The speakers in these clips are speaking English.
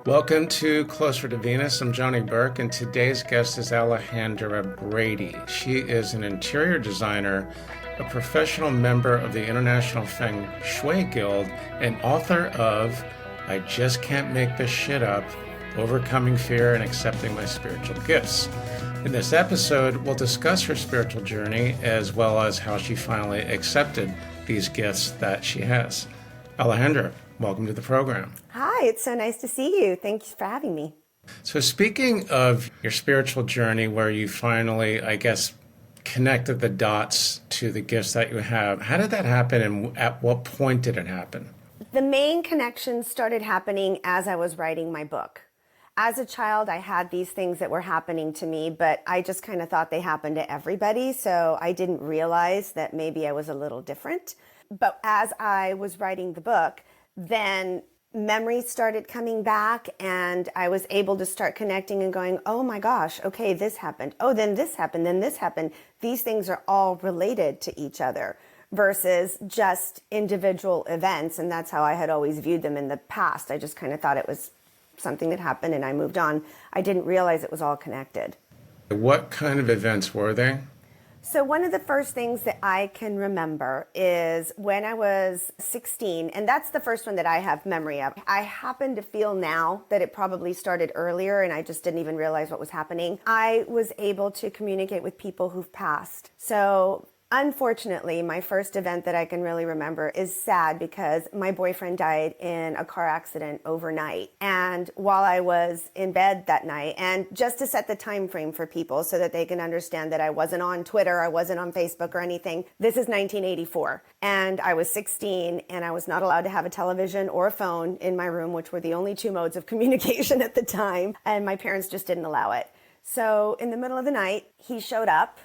Welcome to Closer to Venus. I'm Johnny Burke, and today's guest is Alejandra Brady. She is an interior designer, a professional member of the International Feng Shui Guild, and author of I Just Can't Make This Shit Up, Overcoming Fear and Accepting My Spiritual Gifts. In this episode, we'll discuss her spiritual journey as well as how she finally accepted these gifts that she has. Alejandra, welcome to the program. Hi, it's so nice to see you. Thanks for having me. So speaking of your spiritual journey where you finally, I guess, connected the dots to the gifts that you have, how did that happen and at what point did it happen? The main connection started happening as I was writing my book. As a child, I had these things that were happening to me, but I just kind of thought they happened to everybody, so I didn't realize that maybe I was a little different. But as I was writing the book, then memories started coming back and I was able to start connecting and going, oh my gosh, okay, this happened. Oh, then this happened, then this happened. These things are all related to each other versus just individual events. And that's how I had always viewed them in the past. I just kind of thought it was something that happened and I moved on. I didn't realize it was all connected. What kind of events were they? So one of the first things that I can remember is when I was 16, and that's the first one that I have memory of. I happen to feel now that it probably started earlier and I just didn't even realize what was happening. I was able to communicate with people who've passed. So unfortunately, my first event that I can really remember is sad because my boyfriend died in a car accident overnight. And while I was in bed that night, and just to set the time frame for people so that they can understand that I wasn't on Twitter, I wasn't on Facebook or anything, this is 1984. And I was 16 and I was not allowed to have a television or a phone in my room, which were the only two modes of communication at the time. And my parents just didn't allow it. So in the middle of the night, he showed up.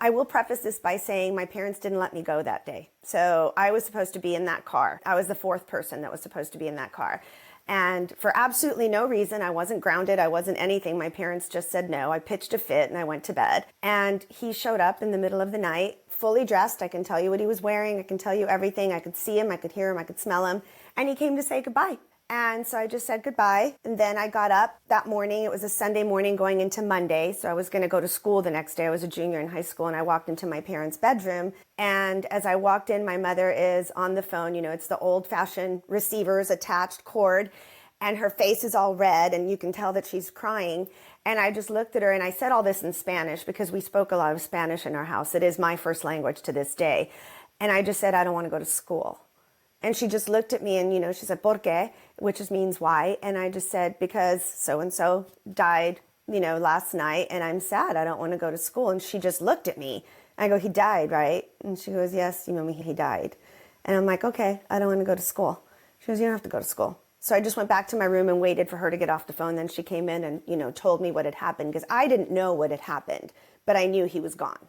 I will preface this by saying my parents didn't let me go that day. So I was supposed to be in that car. I was the fourth person that was supposed to be in that car. And for absolutely no reason, I wasn't grounded, I wasn't anything. My parents just said no. I pitched a fit and I went to bed. And he showed up in the middle of the night, fully dressed. I can tell you what he was wearing. I can tell you everything. I could see him, I could hear him, I could smell him. And he came to say goodbye. And so I just said goodbye. And then I got up that morning. It was a Sunday morning going into Monday. So I was going to go to school the next day. I was a junior in high school and I walked into my parents' bedroom. And as I walked in, my mother is on the phone. You know, it's the old fashioned receivers attached cord and her face is all red and you can tell that she's crying. And I just looked at her and I said all this in Spanish because we spoke a lot of Spanish in our house. It is my first language to this day. And I just said, I don't want to go to school. And she just looked at me and, you know, she said, ¿por qué? Which just means why. And I just said, because so-and-so died, you know, last night and I'm sad. I don't want to go to school. And she just looked at me. I go, he died, right? And she goes, yes, you know, he died. And I'm like, okay, I don't want to go to school. She goes, you don't have to go to school. So I just went back to my room and waited for her to get off the phone. Then she came in and, you know, told me what had happened because I didn't know what had happened, but I knew he was gone.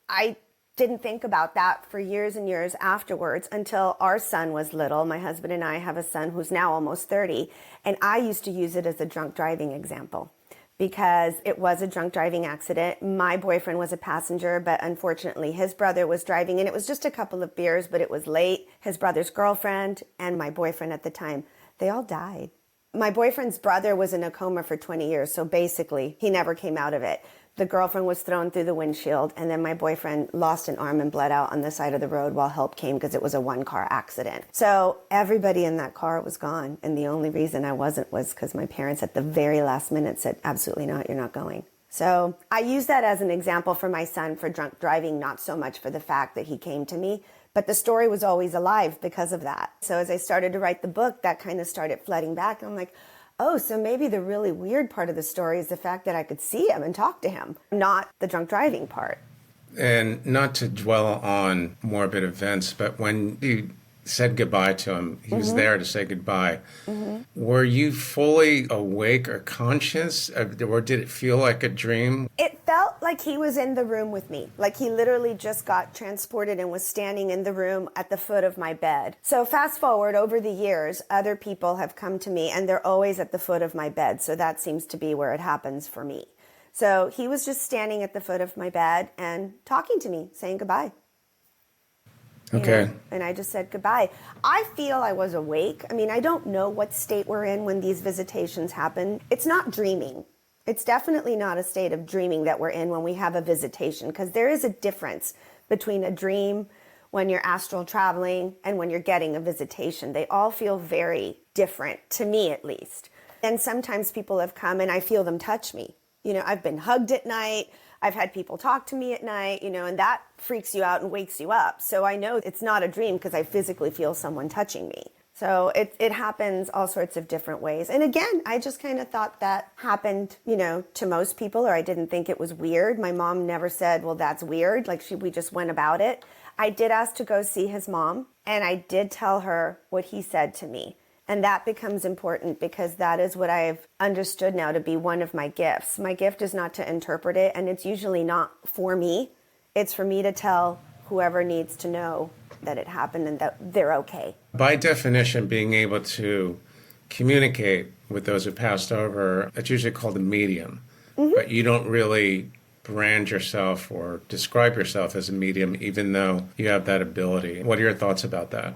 I didn't think about that for years and years afterwards until our son was little. My husband and I have a son who's now almost 30, and I used to use it as a drunk driving example because it was a drunk driving accident. My boyfriend was a passenger, but unfortunately his brother was driving, and it was just a couple of beers, but it was late. His brother's girlfriend and my boyfriend at the time, they all died. My boyfriend's brother was in a coma for 20 years, so basically he never came out of it. The girlfriend was thrown through the windshield, and then my boyfriend lost an arm and bled out on the side of the road while help came because it was a one-car accident. So everybody in that car was gone, and the only reason I wasn't was because my parents at the very last minute said, absolutely not, you're not going. So I use that as an example for my son for drunk driving, not so much for the fact that he came to me, but the story was always alive because of that. So as I started to write the book, that kind of started flooding back, and I'm like, oh, so maybe the really weird part of the story is the fact that I could see him and talk to him, not the drunk driving part. And not to dwell on morbid events, but when you said goodbye to him, he was there to say goodbye. Were you fully awake or conscious, or did it feel like a dream? It felt like he was in the room with me, like he literally just got transported and was standing in the room at the foot of my bed. So fast forward over the years, other people have come to me and they're always at the foot of my bed. So that seems to be where it happens for me. So he was just standing at the foot of my bed and talking to me, saying goodbye. Okay. And I just said goodbye. I feel I was awake. I mean, I don't know what state we're in when these visitations happen. It's not dreaming. It's definitely not a state of dreaming that we're in when we have a visitation, because there is a difference between a dream when you're astral traveling and when you're getting a visitation. They all feel very different, to me at least. And sometimes people have come and I feel them touch me. I've been hugged at night. I've had people talk to me at night, and that freaks you out and wakes you up. So I know it's not a dream because I physically feel someone touching me. So it happens all sorts of different ways. And again, I just kind of thought that happened, to most people, or I didn't think it was weird. My mom never said, well, that's weird. We just went about it. I did ask to go see his mom, and I did tell her what he said to me. And that becomes important because that is what I've understood now to be one of my gifts. My gift is not to interpret it, and it's usually not for me. It's for me to tell whoever needs to know that it happened and that they're okay. By definition, being able to communicate with those who passed over, it's usually called a medium. Mm-hmm. But you don't really brand yourself or describe yourself as a medium, even though you have that ability. What are your thoughts about that?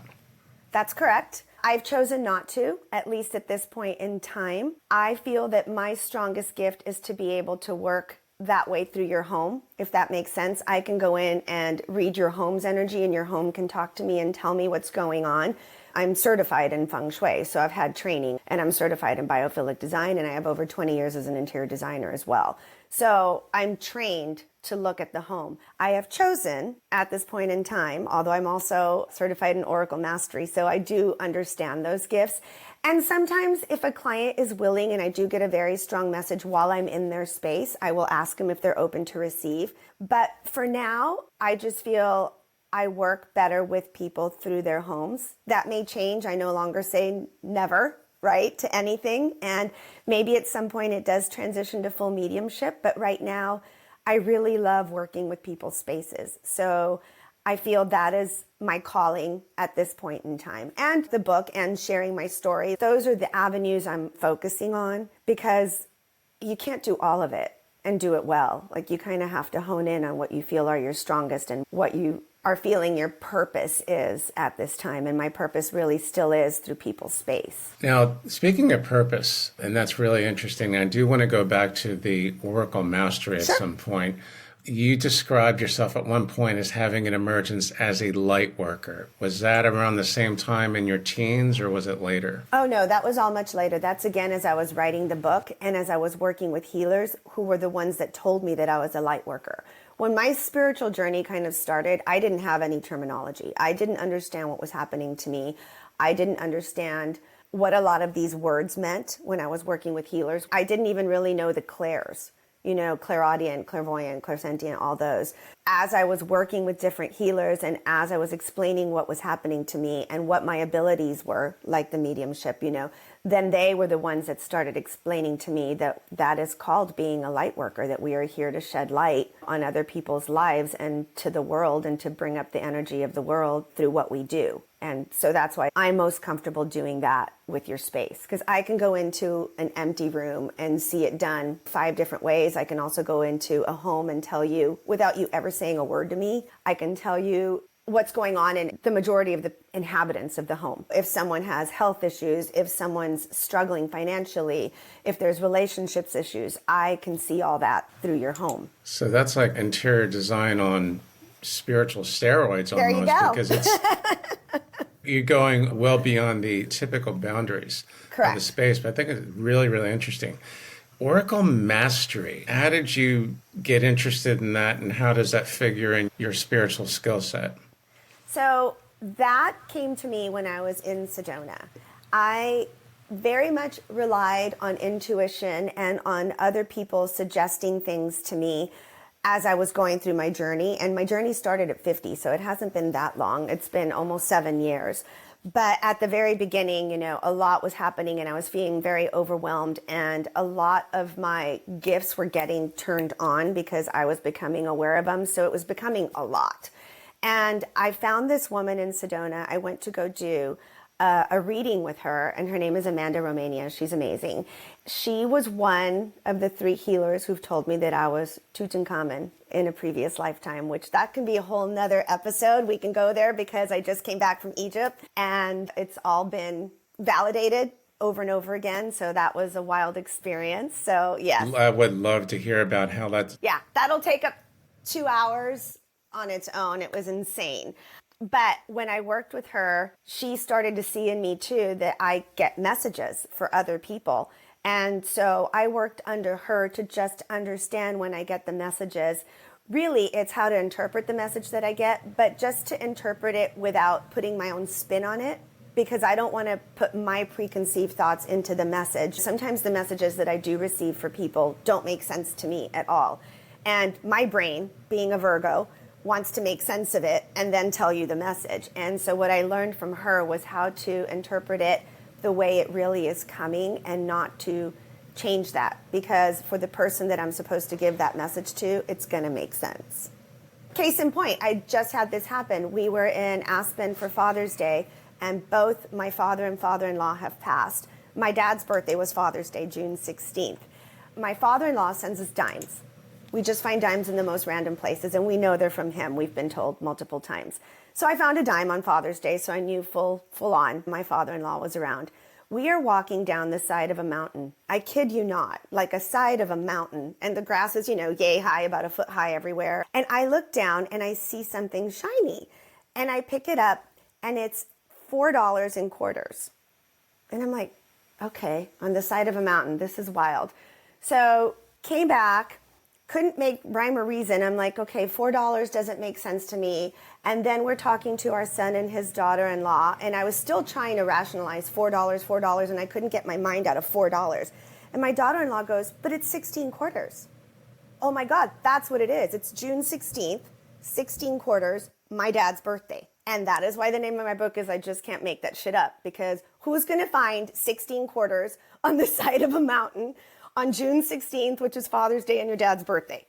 That's correct. I've chosen not to, at least at this point in time. I feel that my strongest gift is to be able to work that way through your home, if that makes sense. I can go in and read your home's energy, and your home can talk to me and tell me what's going on. I'm certified in Feng Shui, so I've had training, and I'm certified in biophilic design, and I have over 20 years as an interior designer as well. So I'm trained to look at the home. I have chosen at this point in time, although I'm also certified in Oracle Mastery, so I do understand those gifts. And sometimes if a client is willing and I do get a very strong message while I'm in their space, I will ask them if they're open to receive. But for now, I just feel I work better with people through their homes. That may change. I no longer say never, right, to anything. And maybe at some point it does transition to full mediumship. But right now, I really love working with people's spaces. So I feel that is my calling at this point in time. And the book and sharing my story, those are the avenues I'm focusing on, because you can't do all of it and do it well. You kind of have to hone in on what you feel are your strongest and what you are feeling your purpose is at this time. And my purpose really still is through people's space. Now, speaking of purpose, and that's really interesting, I do want to go back to the Oracle Mastery at some point. You described yourself at one point as having an emergence as a light worker. Was that around the same time in your teens, or was it later? Oh, no, that was all much later. That's again as I was writing the book and as I was working with healers who were the ones that told me that I was a light worker. When my spiritual journey kind of started, I didn't have any terminology. I didn't understand what was happening to me. I didn't understand what a lot of these words meant when I was working with healers. I didn't even really know the clairs. Clairaudient, clairvoyant, clairsentient, all those. As I was working with different healers and as I was explaining what was happening to me and what my abilities were, like the mediumship, then they were the ones that started explaining to me that that is called being a light worker, that we are here to shed light on other people's lives and to the world and to bring up the energy of the world through what we do. And so that's why I'm most comfortable doing that with your space, because I can go into an empty room and see it done 5 different ways. I can also go into a home and tell you, without you ever saying a word to me, I can tell you what's going on in the majority of the inhabitants of the home. If someone has health issues, if someone's struggling financially, if there's relationships issues, I can see all that through your home. So that's like interior design on spiritual steroids almost. There you go. Because it's you're going well beyond the typical boundaries Correct. of the space. But I think it's really, really interesting. Oracle Mastery. How did you get interested in that, and how does that figure in your spiritual skill set? So that came to me when I was in Sedona. I very much relied on intuition and on other people suggesting things to me as I was going through my journey. And my journey started at 50, so it hasn't been that long. It's been almost 7 years. But at the very beginning, a lot was happening and I was feeling very overwhelmed, and a lot of my gifts were getting turned on because I was becoming aware of them. So it was becoming a lot. And I found this woman in Sedona. I went to go do a reading with her, and her name is Amanda Romania. She's amazing. She was one of the 3 healers who've told me that I was Tutankhamun in a previous lifetime, which that can be a whole nother episode. We can go there because I just came back from Egypt and it's all been validated over and over again. So that was a wild experience. So yes. I would love to hear about how that's... Yeah, that'll take up 2 hours on its own. It was insane. But when I worked with her, she started to see in me too that I get messages for other people. And so I worked under her to just understand when I get the messages. Really, it's how to interpret the message that I get, but just to interpret it without putting my own spin on it, because I don't want to put my preconceived thoughts into the message. Sometimes the messages that I do receive for people don't make sense to me at all. And my brain, being a Virgo, wants to make sense of it and then tell you the message. And so what I learned from her was how to interpret it the way it really is coming and not to change that, because for the person that I'm supposed to give that message to, it's going to make sense. Case in point, I just had this happen. We were in Aspen for Father's Day, and both my father and father-in-law have passed. My dad's birthday was Father's Day, June 16th. My father-in-law sends us dimes. We just find dimes in the most random places, and we know they're from him. We've been told multiple times. So I found a dime on Father's Day, so I knew full on my father-in-law was around. We are walking down the side of a mountain. I kid you not, like a side of a mountain. And the grass is, yay high, about a foot high everywhere. And I look down and I see something shiny. And I pick it up, and it's $4 in quarters. And I'm like, okay, on the side of a mountain, this is wild. So came back, couldn't make rhyme or reason. I'm like, okay, $4 doesn't make sense to me. And then we're talking to our son and his daughter-in-law, and I was still trying to rationalize $4, and I couldn't get my mind out of $4. And my daughter-in-law goes, but it's 16 quarters. Oh my God, that's what it is. It's June 16th, 16 quarters, my dad's birthday. And that is why the name of my book is I Just Can't Make That Shit Up, because who's going to find 16 quarters on the side of a mountain on June 16th, which is Father's Day and your dad's birthday?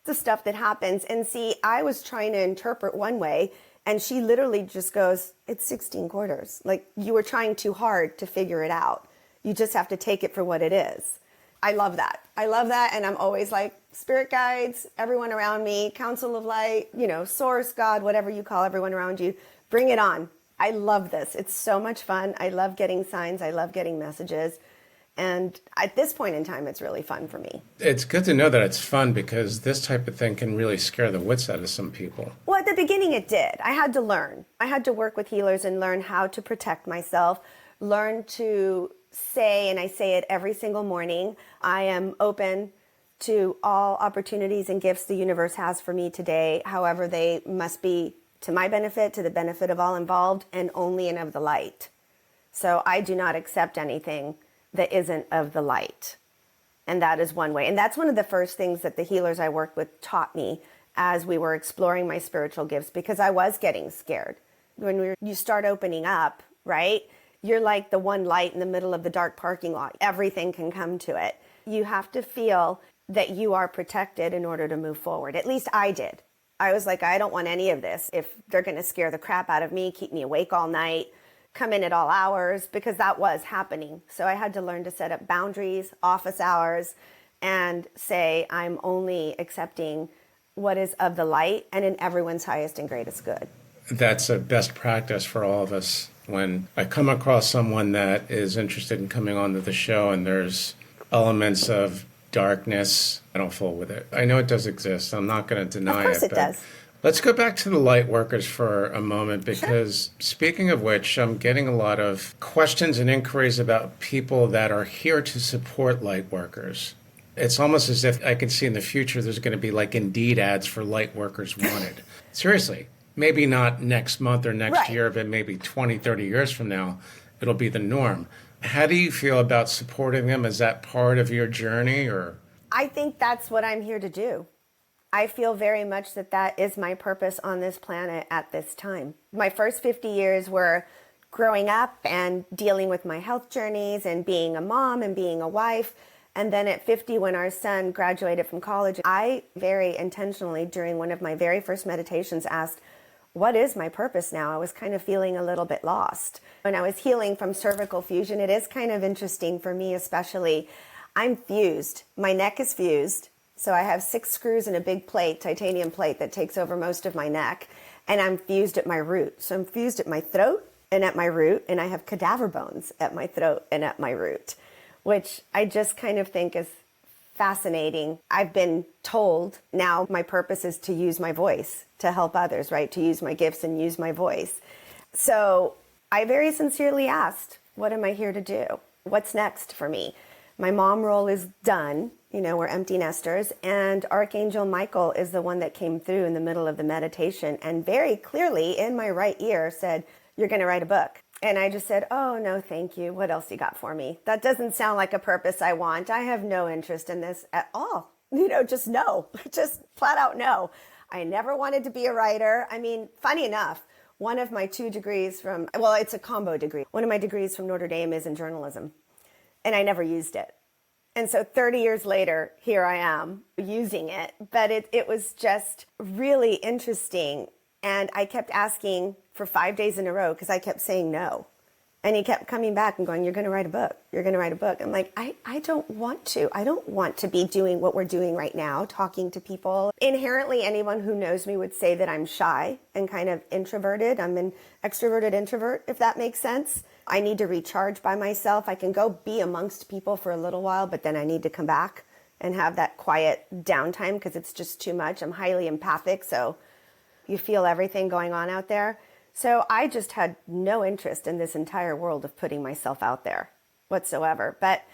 The stuff that happens. And see, I was trying to interpret one way, and she literally just goes, it's 16 quarters. Like, you were trying too hard to figure it out. You just have to take it for what it is. I love that. I love that. And I'm always like, spirit guides, everyone around me, council of light, source, God, whatever you call everyone around you, bring it on. I love this. It's so much fun. I love getting signs. I love getting messages. And at this point in time, it's really fun for me. It's good to know that it's fun, because this type of thing can really scare the wits out of some people. Well, at the beginning it did. I had to learn. I had to work with healers and learn how to protect myself, learn to say, and I say it every single morning, I am open to all opportunities and gifts the universe has for me today. However, they must be to my benefit, to the benefit of all involved, and only and of the light. So I do not accept anything that isn't of the light. And that is one way. And that's one of the first things that the healers I worked with taught me as we were exploring my spiritual gifts, because I was getting scared. When you start opening up, right? You're like the one light in the middle of the dark parking lot. Everything can come to it. You have to feel that you are protected in order to move forward. At least I did. I was like, I don't want any of this. If they're going to scare the crap out of me, keep me awake all night, come in at all hours, because that was happening. So I had to learn to set up boundaries, office hours, and say I'm only accepting what is of the light and in everyone's highest and greatest good. That's a best practice for all of us. When I come across someone that is interested in coming onto the show and there's elements of darkness, I don't fool with it. I know it does exist. I'm not going to deny it. Of course it does. Let's go back to the light workers for a moment, because speaking of which, I'm getting a lot of questions and inquiries about people that are here to support light workers. It's almost as if I can see in the future there's going to be like Indeed ads for light workers wanted. Seriously, maybe not next month or next year, but maybe 20, 30 years from now, it'll be the norm. How do you feel about supporting them? Is that part of your journey, or? I think that's what I'm here to do. I feel very much that that is my purpose on this planet at this time. My first 50 years were growing up and dealing with my health journeys and being a mom and being a wife. And then at 50, when our son graduated from college, I very intentionally, during one of my very first meditations, asked, what is my purpose now? I was kind of feeling a little bit lost. When I was healing from cervical fusion, it is kind of interesting for me, especially. I'm fused. My neck is fused. So I have 6 screws and a big plate, titanium plate that takes over most of my neck. And I'm fused at my root. So I'm fused at my throat and at my root. And I have cadaver bones at my throat and at my root, which I just kind of think is fascinating. I've been told now my purpose is to use my voice to help others, right? To use my gifts and use my voice. So I very sincerely asked, what am I here to do? What's next for me? My mom role is done. You know, we're empty nesters. And Archangel Michael is the one that came through in the middle of the meditation and very clearly in my right ear said, you're going to write a book. And I just said, oh, no, thank you. What else you got for me? That doesn't sound like a purpose I want. I have no interest in this at all. You know, just no, just flat out no. I never wanted to be a writer. I mean, funny enough, one of my 2 degrees from, well, it's a combo degree. One of my degrees from Notre Dame is in journalism, and I never used it. And so 30 years later, here I am using it. But it was just really interesting. And I kept asking for 5 days in a row because I kept saying no. And he kept coming back and going, you're going to write a book. You're going to write a book. I'm like, I don't want to. I don't want to be doing what we're doing right now, talking to people. Inherently, anyone who knows me would say that I'm shy and kind of introverted. I'm an extroverted introvert, if that makes sense. I need to recharge by myself. I can go be amongst people for a little while, but then I need to come back and have that quiet downtime because it's just too much. I'm highly empathic, so you feel everything going on out there. So I just had no interest in this entire world of putting myself out there whatsoever. But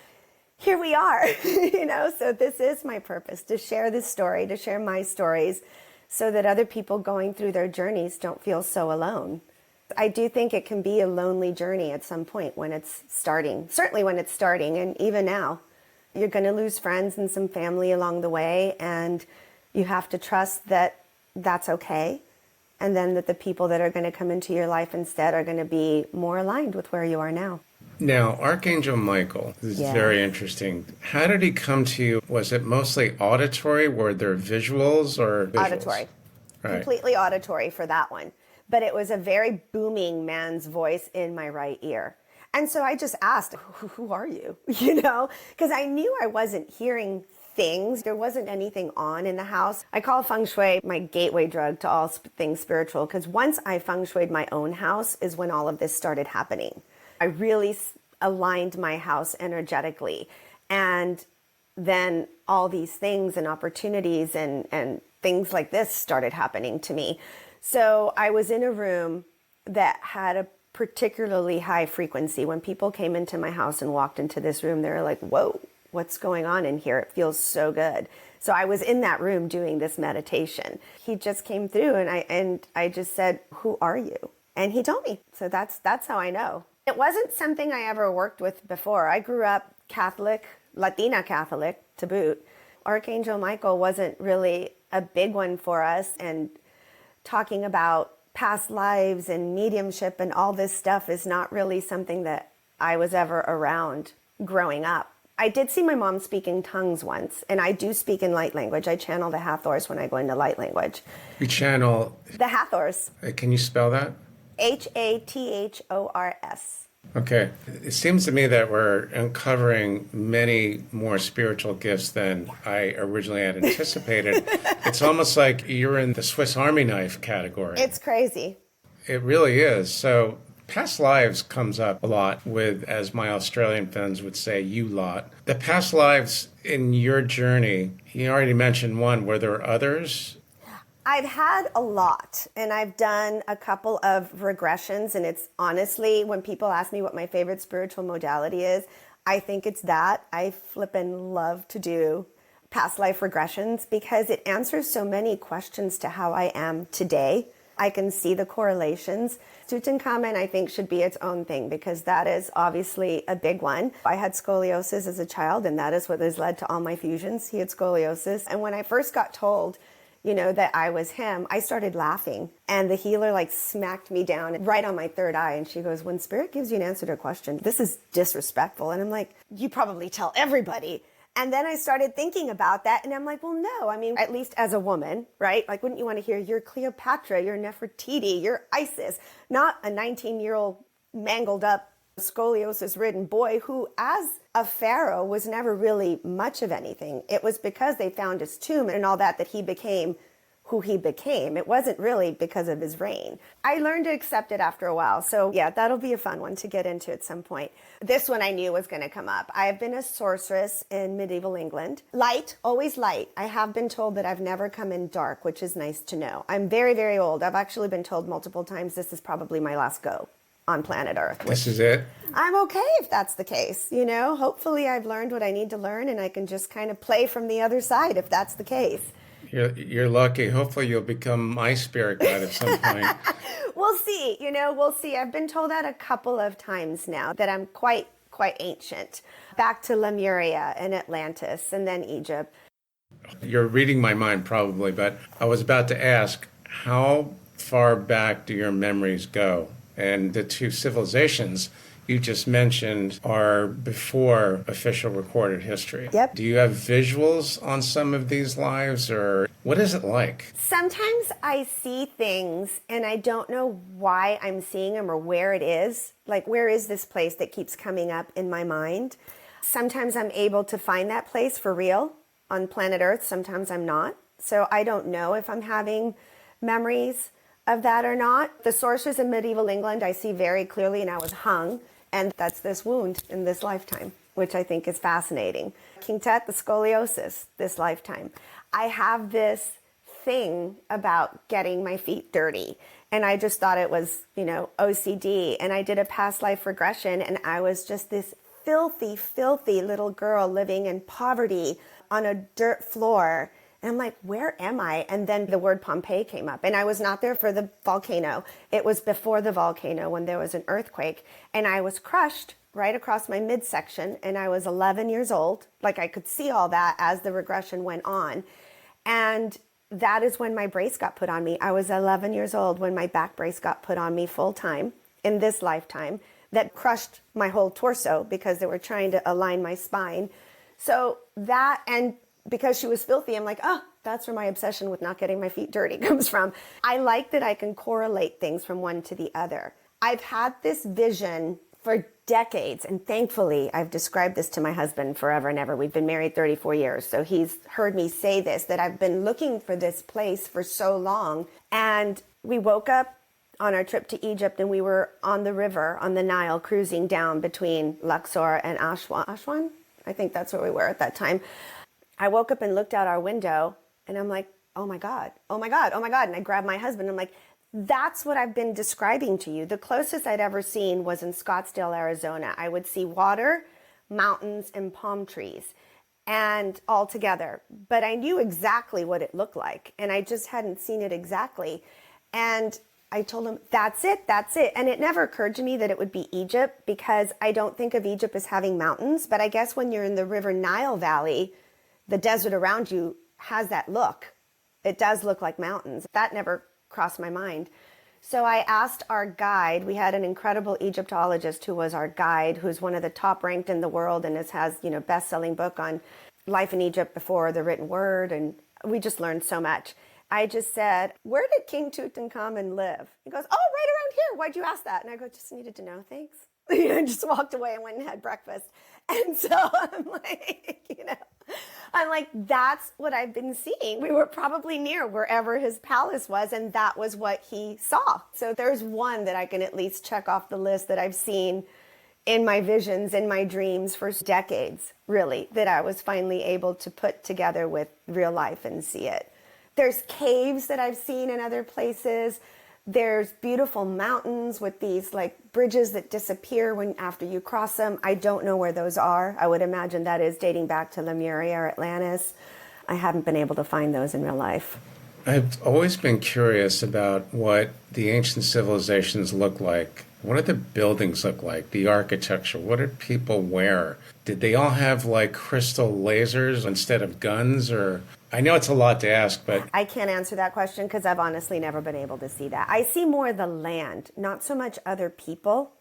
here we are, you know, so this is my purpose, to share this story, to share my stories so that other people going through their journeys don't feel so alone. I do think it can be a lonely journey at some point when it's starting, certainly when it's starting, and even now. You're going to lose friends and some family along the way, and you have to trust that that's okay. And then that the people that are going to come into your life instead are going to be more aligned with where you are now. Now, Archangel Michael, this is very interesting. How did he come to you? Was it mostly auditory? Were there visuals or visuals? Auditory. Right. Completely auditory for that one. But it was a very booming man's voice in my right ear. And so I just asked, who are you? You know, because I knew I wasn't hearing things. There wasn't anything on in the house. I call Feng Shui my gateway drug to all things spiritual, because once I Feng Shuied my own house is when all of this started happening. I really aligned my house energetically. And then all these things and opportunities and things like this started happening to me. So I was in a room that had a particularly high frequency. When people came into my house and walked into this room, they were like, whoa, what's going on in here? It feels so good. So I was in that room doing this meditation. He just came through and I just said, who are you? And he told me. So that's how I know. It wasn't something I ever worked with before. I grew up Catholic, Latina Catholic to boot. Archangel Michael wasn't really a big one for us, and talking about past lives and mediumship and all this stuff is not really something that I was ever around growing up. I did see my mom speak in tongues once, and I do speak in light language. I channel the Hathors when I go into light language. You channel? The Hathors. Can you spell that? Hathors. Okay. It seems to me that we're uncovering many more spiritual gifts than I originally had anticipated. It's almost like you're in the Swiss Army knife category. It's crazy. It really is. So past lives comes up a lot with, as my Australian friends would say, you lot. The past lives in your journey, you already mentioned one. Were there others? I've had a lot, and I've done a couple of regressions, and it's honestly, when people ask me what my favorite spiritual modality is, I think it's that. I flippin' love to do past life regressions because it answers so many questions to how I am today. I can see the correlations. Tutankhamun, I think, should be its own thing because that is obviously a big one. I had scoliosis as a child, and that is what has led to all my fusions. He had scoliosis. And when I first got told, you know, that I was him, I started laughing. And the healer like smacked me down right on my third eye. And she goes, when spirit gives you an answer to a question, this is disrespectful. And I'm like, you probably tell everybody. And then I started thinking about that, and I'm like, well, no, I mean, at least as a woman, right? Like, wouldn't you want to hear you're Cleopatra, you're Nefertiti, you're Isis, not a 19-year-old mangled up, scoliosis ridden boy who, as a pharaoh, was never really much of anything. It was because they found his tomb and all that he became who he became. It wasn't really because of his reign. I learned to accept it after a while. So yeah, that'll be a fun one to get into at some point. This one I knew was going to come up. I have been a sorceress in medieval England. Light, always light. I have been told that I've never come in dark, which is nice to know. I'm very, very old. I've actually been told multiple times this is probably my last go on planet Earth. This is it? I'm okay if that's the case. You know, hopefully I've learned what I need to learn and I can just kind of play from the other side if that's the case. You're lucky. Hopefully you'll become my spirit guide at some point. We'll see. You know, we'll see. I've been told that a couple of times now, that I'm quite ancient. Back to Lemuria and Atlantis and then Egypt. You're reading my mind probably, but I was about to ask, how far back do your memories go? And the two civilizations you just mentioned are before official recorded history. Yep. Do you have visuals on some of these lives, or what is it like? Sometimes I see things and I don't know why I'm seeing them or where it is. Like, where is this place that keeps coming up in my mind? Sometimes I'm able to find that place for real on planet Earth. Sometimes I'm not. So I don't know if I'm having memories of that or not. The sorcerers in medieval England I see very clearly, and I was hung. And that's this wound in this lifetime, which I think is fascinating. King Tut, the scoliosis, this lifetime. I have this thing about getting my feet dirty. And I just thought it was, you know, OCD. And I did a past life regression, and I was just this filthy, filthy little girl living in poverty on a dirt floor. And I'm like, where am I? And then the word Pompeii came up. And I was not there for the volcano. It was before the volcano when there was an earthquake. And I was crushed right across my midsection. And I was 11 years old. Like, I could see all that as the regression went on. And that is when my brace got put on me. I was 11 years old when my back brace got put on me full time in this lifetime. That crushed my whole torso because they were trying to align my spine. So that, and because she was filthy, I'm like, oh, that's where my obsession with not getting my feet dirty comes from. I like that I can correlate things from one to the other. I've had this vision for decades, and thankfully I've described this to my husband forever and ever. We've been married 34 years, so he's heard me say this, that I've been looking for this place for so long. And we woke up on our trip to Egypt, and we were on the river, on the Nile, cruising down between Luxor and Aswan. Aswan? I think that's where we were at that time. I woke up and looked out our window, and I'm like, oh my God, oh my God, oh my God. And I grabbed my husband, and I'm like, that's what I've been describing to you. The closest I'd ever seen was in Scottsdale, Arizona. I would see water, mountains, and palm trees, and all together. But I knew exactly what it looked like, and I just hadn't seen it exactly. And I told him, that's it, that's it. And it never occurred to me that it would be Egypt, because I don't think of Egypt as having mountains. But I guess when you're in the River Nile Valley, the desert around you has that look. It does look like mountains. That never crossed my mind. So I asked our guide. We had an incredible Egyptologist who was our guide, who's one of the top ranked in the world and has, you know, best-selling book on life in Egypt before the written word. And we just learned so much. I just said, where did King Tutankhamun live? He goes, oh, right around here. Why'd you ask that? And I go, just needed to know. Thanks. You know, just walked away and went and had breakfast. And so I'm like, you know, I'm like, that's what I've been seeing. We were probably near wherever his palace was, and that was what he saw. So there's one that I can at least check off the list that I've seen in my visions, in my dreams for decades, really, that I was finally able to put together with real life and see it. There's caves that I've seen in other places. There's beautiful mountains with these like bridges that disappear when after you cross them. I don't know where those are. I would imagine that is dating back to Lemuria or Atlantis. I haven't been able to find those in real life. I've always been curious about what the ancient civilizations look like. What did the buildings look like? The architecture? What did people wear? Did they all have like crystal lasers instead of guns? Or I know it's a lot to ask, but I can't answer that question because I've honestly never been able to see that. I see more the land, not so much other people.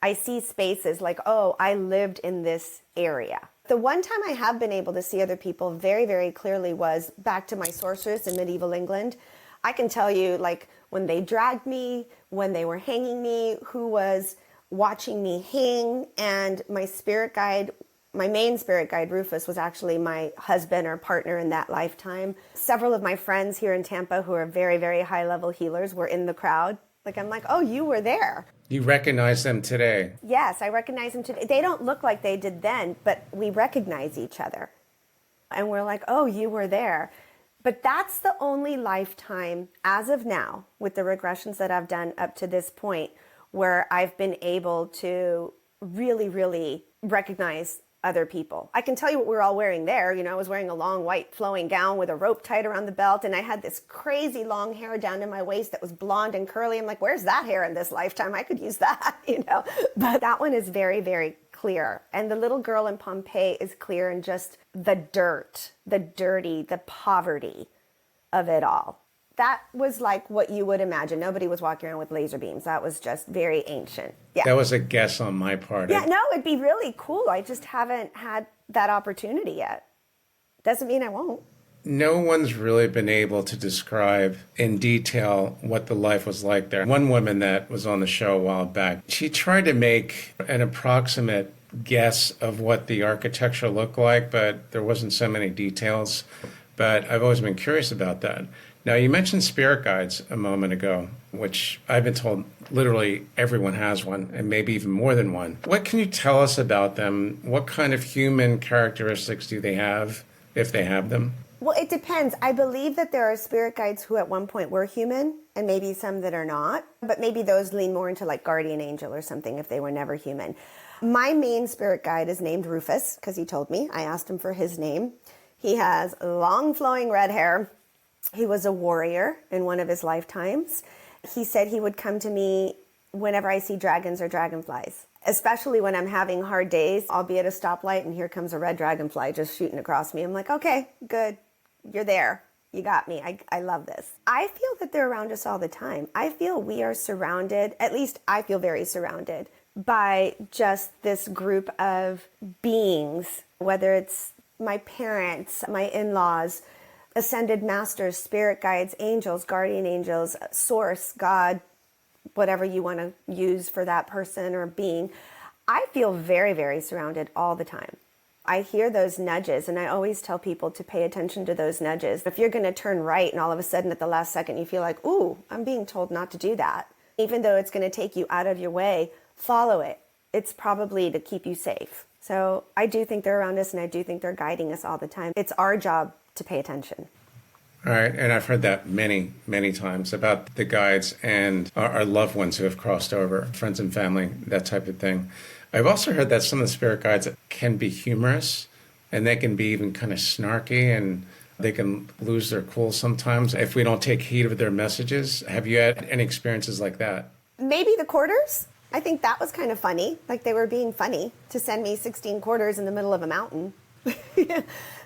I see spaces like, oh, I lived in this area. The one time I have been able to see other people very, very clearly was back to my sorceress in medieval England. I can tell you, like, when they dragged me, when they were hanging me, who was watching me hang, and my spirit guide, my main spirit guide, Rufus, was actually my husband or partner in that lifetime. Several of my friends here in Tampa who are very, very high-level healers were in the crowd. Like, I'm like, oh, you were there. You recognize them today? Yes, I recognize them today. They don't look like they did then, but we recognize each other. And we're like, oh, you were there. But that's the only lifetime, as of now, with the regressions that I've done up to this point, where I've been able to really, really recognize other people. I can tell you what we were all wearing there. You know, I was wearing a long white flowing gown with a rope tied around the belt, and I had this crazy long hair down to my waist that was blonde and curly. I'm like, where's that hair in this lifetime? I could use that, you know. But that one is very, very clear. And the little girl in Pompeii is clear in just the dirt, the dirty, the poverty of it all. That was like what you would imagine. Nobody was walking around with laser beams. That was just very ancient. Yeah. That was a guess on my part. Yeah, no, it'd be really cool. I just haven't had that opportunity yet. Doesn't mean I won't. No one's really been able to describe in detail what the life was like there. One woman that was on the show a while back, she tried to make an approximate guess of what the architecture looked like, but there wasn't so many details. But I've always been curious about that. Now, you mentioned spirit guides a moment ago, which I've been told literally everyone has one, and maybe even more than one. What can you tell us about them? What kind of human characteristics do they have, if they have them? Well, it depends. I believe that there are spirit guides who at one point were human, and maybe some that are not, but maybe those lean more into like guardian angel or something if they were never human. My main spirit guide is named Rufus, because he told me. I asked him for his name. He has long flowing red hair. He was a warrior in one of his lifetimes. He said he would come to me whenever I see dragons or dragonflies, especially when I'm having hard days. I'll be at a stoplight and here comes a red dragonfly just shooting across me. I'm like, okay, good. You're there. You got me. I love this. I feel that they're around us all the time. I feel we are surrounded, at least I feel very surrounded by just this group of beings, whether it's my parents, my in-laws, ascended masters, spirit guides, angels, guardian angels, source, God, whatever you want to use for that person or being. I feel very, very surrounded all the time. I hear those nudges, and I always tell people to pay attention to those nudges. If you're going to turn right and all of a sudden at the last second you feel like, ooh, I'm being told not to do that, even though it's going to take you out of your way, follow it. It's probably to keep you safe. So I do think they're around us, and I do think they're guiding us all the time. It's our job to pay attention. All right, and I've heard that many, many times about the guides and our loved ones who have crossed over, friends and family, that type of thing. I've also heard that some of the spirit guides can be humorous, and they can be even kind of snarky, and they can lose their cool sometimes if we don't take heed of their messages. Have you had any experiences like that? Maybe the quarters. I think that was kind of funny. Like they were being funny to send me 16 quarters in the middle of a mountain.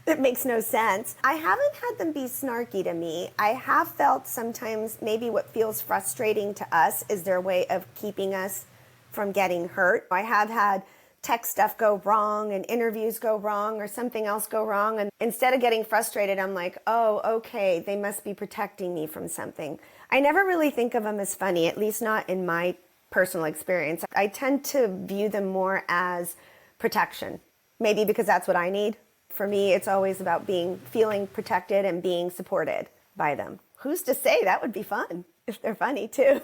That makes no sense. I haven't had them be snarky to me. I have felt sometimes maybe what feels frustrating to us is their way of keeping us from getting hurt. I have had tech stuff go wrong and interviews go wrong or something else go wrong. And instead of getting frustrated, I'm like, oh, okay, they must be protecting me from something. I never really think of them as funny, at least not in my personal experience. I tend to view them more as protection, maybe because that's what I need. For me, it's always about feeling protected and being supported by them. Who's to say that would be fun if they're funny too?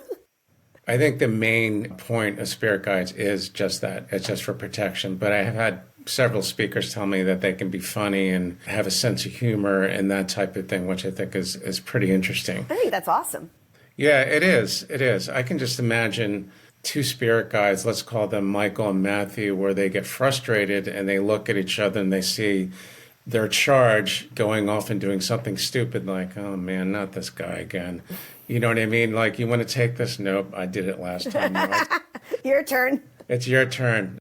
I think the main point of spirit guides is just that. It's just for protection. But I have had several speakers tell me that they can be funny and have a sense of humor and that type of thing, which I think is pretty interesting. I think that's awesome. Yeah, it is. It is. I can just imagine two spirit guides, let's call them Michael and Matthew, where they get frustrated and they look at each other and they see their charge going off and doing something stupid like, oh man, not this guy again. You know what I mean? Like, you want to take this? Nope, I did it last time. Your turn. It's your turn.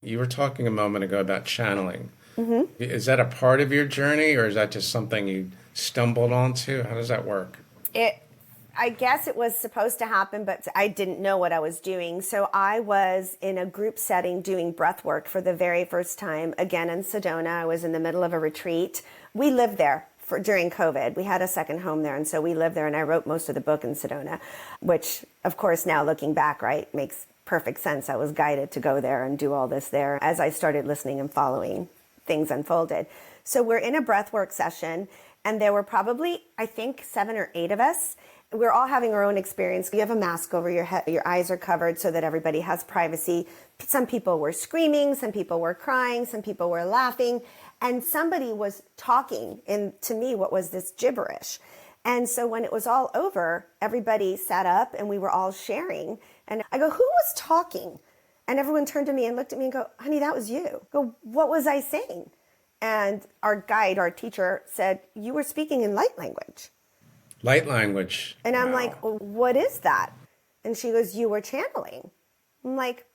You were talking a moment ago about channeling. Mm-hmm. Is that a part of your journey, or is that just something you stumbled onto? How does that work? It I guess it was supposed to happen, but I didn't know what I was doing. So I was in a group setting doing breath work for the very first time, again in Sedona. I was in the middle of a retreat. We lived there during COVID. We had a second home there, and so we lived there, and I wrote most of the book in Sedona, which, of course, now looking back, right, makes perfect sense. I was guided to go there and do all this there as I started listening and following things unfolded. So we're in a breathwork session, and there were probably, I think, 7 or 8 of us. We're all having our own experience. You have a mask over your head, your eyes are covered so that everybody has privacy. Some people were screaming, some people were crying, some people were laughing, and somebody was talking in, to me, what was this gibberish. And so when it was all over, everybody sat up and we were all sharing. And I go, who was talking? And everyone turned to me and looked at me and go, honey, that was you. I go, what was I saying? And our guide, our teacher said, you were speaking in light language. Light language. And I'm Wow. like, well, what is that? And she goes, you were channeling. I'm like,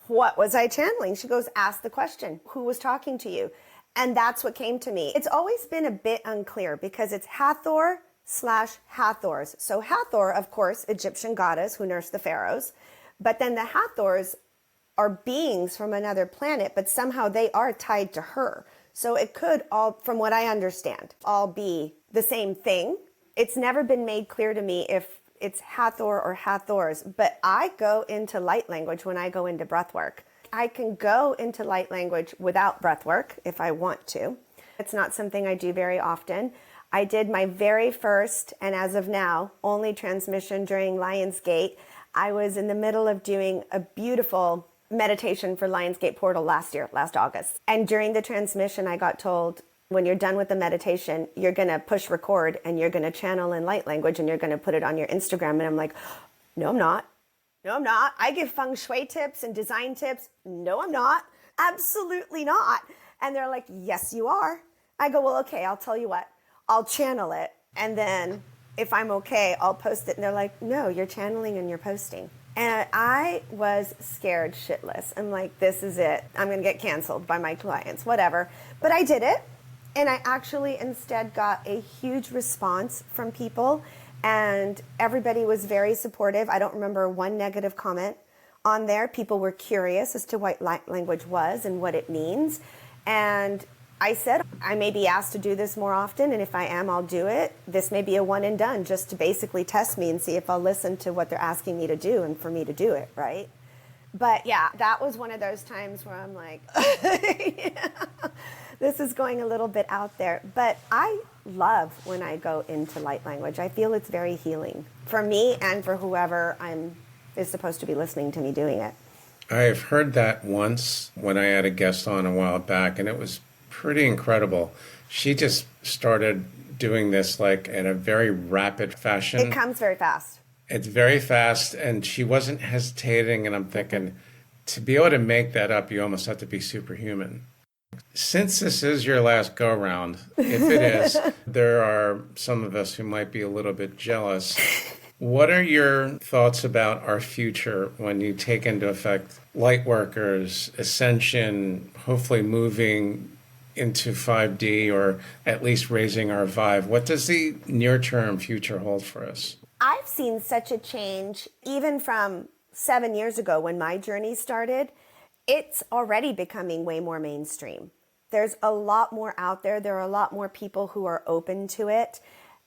what was I channeling? She goes, ask the question. Who was talking to you? And that's what came to me. It's always been a bit unclear because it's Hathor/Hathors. So Hathor, of course, Egyptian goddess who nursed the pharaohs. But then the Hathors are beings from another planet, but somehow they are tied to her. So it could all, from what I understand, all be the same thing. It's never been made clear to me if it's Hathor or Hathors, but I go into light language when I go into breath work. I can go into light language without breath work if I want to. It's not something I do very often. I did my very first, and as of now, only transmission during Lionsgate. I was in the middle of doing a beautiful meditation for Lionsgate Portal last August. And during the transmission, I got told, when you're done with the meditation, you're going to push record and you're going to channel in light language and you're going to put it on your Instagram. And I'm like, no, I'm not. No, I'm not. I give feng shui tips and design tips. No, I'm not. Absolutely not. And they're like, yes, you are. I go, well, okay, I'll tell you what. I'll channel it. And then if I'm okay, I'll post it. And they're like, no, you're channeling and you're posting. And I was scared shitless. I'm like, this is it. I'm going to get canceled by my clients, whatever. But I did it. And I actually instead got a huge response from people. And everybody was very supportive. I don't remember one negative comment on there. People were curious as to what light language was and what it means. And I said, I may be asked to do this more often, and if I am, I'll do it. This may be a one and done, just to basically test me and see if I'll listen to what they're asking me to do and for me to do it, right? But yeah, that was one of those times where I'm like, yeah, this is going a little bit out there. But I love when I go into light language. I feel it's very healing for me and for whoever is supposed to be listening to me doing it. I've heard that once when I had a guest on a while back, and it was pretty incredible. She just started doing this like in a very rapid fashion. It comes very fast. It's very fast, and she wasn't hesitating, and I'm thinking, to be able to make that up, you almost have to be superhuman. Since this is your last go-round, if it is, there are some of us who might be a little bit jealous. What are your thoughts about our future when you take into effect Lightworkers, Ascension, hopefully moving into 5D or at least raising our vibe? What does the near-term future hold for us? I've seen such a change, even from 7 years ago when my journey started. It's already becoming way more mainstream. There's a lot more out there. There are a lot more people who are open to it.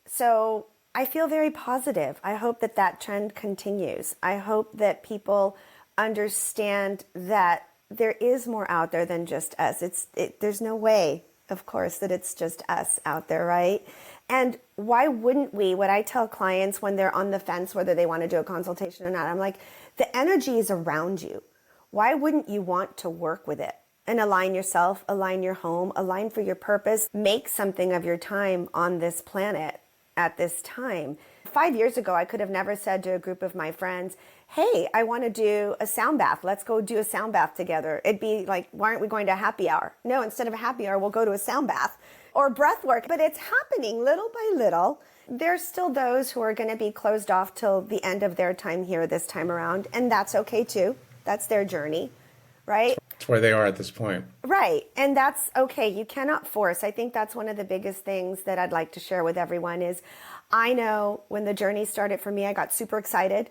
So I feel very positive. I hope that that trend continues. I hope that people understand that there is more out there than just us. There's no way, of course, that it's just us out there, right? And why wouldn't we? What I tell clients when they're on the fence, whether they want to do a consultation or not, I'm like, the energy is around you. Why wouldn't you want to work with it and align yourself, align your home, align for your purpose, make something of your time on this planet at this time? 5 years ago, I could have never said to a group of my friends, hey, I want to do a sound bath. Let's go do a sound bath together. It'd be like, why aren't we going to a happy hour? No, instead of a happy hour, we'll go to a sound bath or breath work. But it's happening little by little. There's still those who are going to be closed off till the end of their time here this time around. And that's okay too. That's their journey, right? It's where they are at this point. Right. And that's okay. You cannot force. I think that's one of the biggest things that I'd like to share with everyone is I know when the journey started for me, I got super excited.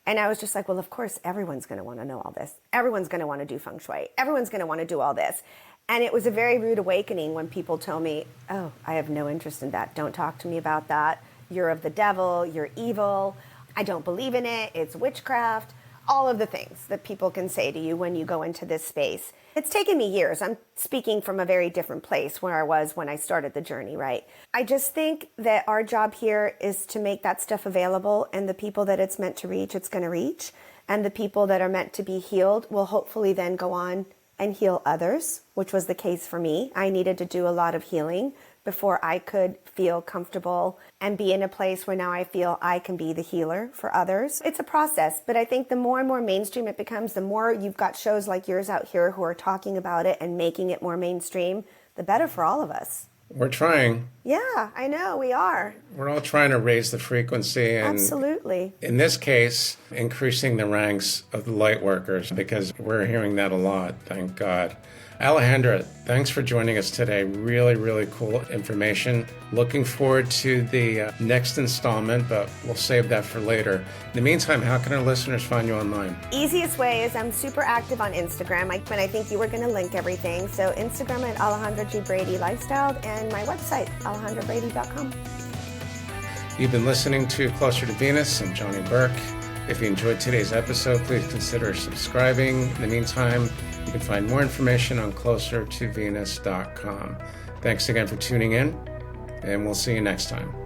And I was just like, well, of course, everyone's going to want to know all this. Everyone's going to want to do feng shui. Everyone's going to want to do all this. And it was a very rude awakening when people told me, oh, I have no interest in that. Don't talk to me about that. You're of the devil. You're evil. I don't believe in it. It's witchcraft. All of the things that people can say to you when you go into this space. It's taken me years. I'm speaking from a very different place where I was when I started the journey, right? I just think that our job here is to make that stuff available, and the people that it's meant to reach, it's going to reach. And the people that are meant to be healed will hopefully then go on and heal others, which was the case for me. I needed to do a lot of healing before I could feel comfortable and be in a place where now I feel I can be the healer for others. It's a process, but I think the more and more mainstream it becomes, the more you've got shows like yours out here who are talking about it and making it more mainstream, the better for all of us. We're trying. Yeah, I know, we are. We're all trying to raise the frequency and, absolutely, in this case, increasing the ranks of the light workers, because we're hearing that a lot, thank God. Alejandra, thanks for joining us today. Really, really cool information. Looking forward to the next installment, but we'll save that for later. In the meantime, how can our listeners find you online? Easiest way is I'm super active on Instagram, and I think you were going to link everything. So Instagram at alejandragbradylifestyled and my website, alejandrabrady.com. You've been listening to Closer to Venus. I'm Johnny Burke. If you enjoyed today's episode, please consider subscribing. In the meantime, you can find more information on closertovenus.com. Thanks again for tuning in, and we'll see you next time.